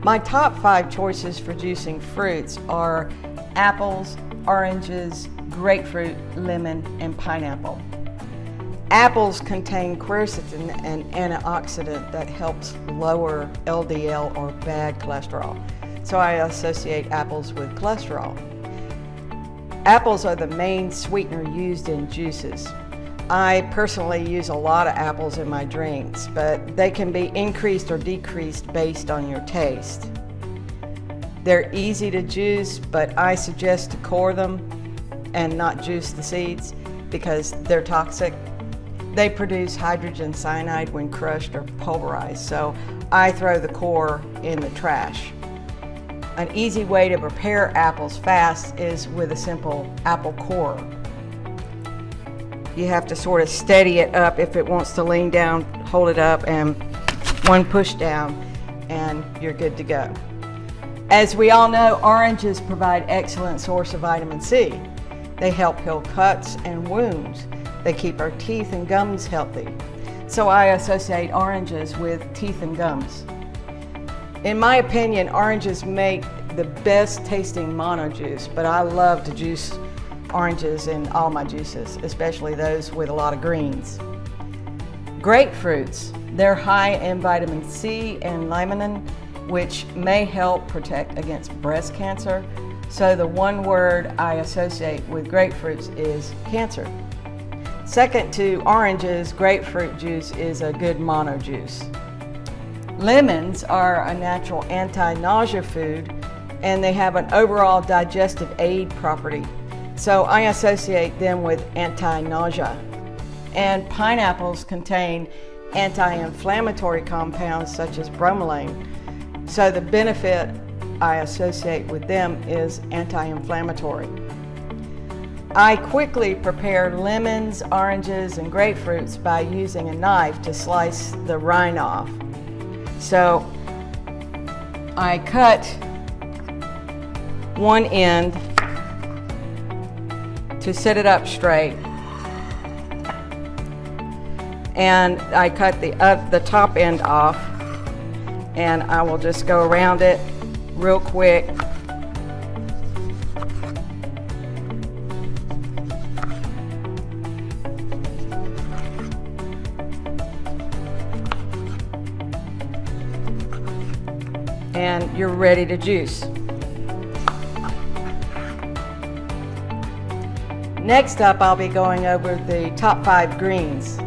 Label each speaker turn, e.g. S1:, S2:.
S1: My top 5 choices for juicing fruits are apples, oranges, grapefruit, lemon, and pineapple. Apples contain quercetin, an antioxidant that helps lower LDL or bad cholesterol. So I associate apples with cholesterol. Apples are the main sweetener used in juices. I personally use a lot of apples in my drinks, but they can be increased or decreased based on your taste. They're easy to juice, but I suggest to core them and not juice the seeds because they're toxic. They produce hydrogen cyanide when crushed or pulverized, so I throw the core in the trash. An easy way to prepare apples fast is with a simple apple core. You have to sort of steady it up. If it wants to lean down, hold it up and one push down and you're good to go. As we all know, oranges provide excellent source of vitamin C. They help heal cuts and wounds. They keep our teeth and gums healthy. So I associate oranges with teeth and gums. In my opinion, oranges make the best tasting mono juice, but I love to juice oranges in all my juices, especially those with a lot of greens. Grapefruits, they're high in vitamin C and limonene, which may help protect against breast cancer. So the one word I associate with grapefruits is cancer. Second to oranges, grapefruit juice is a good mono juice. Lemons are a natural anti-nausea food and they have an overall digestive aid property. So I associate them with anti-nausea. And pineapples contain anti-inflammatory compounds such as bromelain. So the benefit I associate with them is anti-inflammatory. I quickly prepare lemons, oranges, and grapefruits by using a knife to slice the rind off. So I cut one end to set it up straight, and I cut the top end off, and I will just go around it real quick. And you're ready to juice. Next up, I'll be going over the top 5 greens.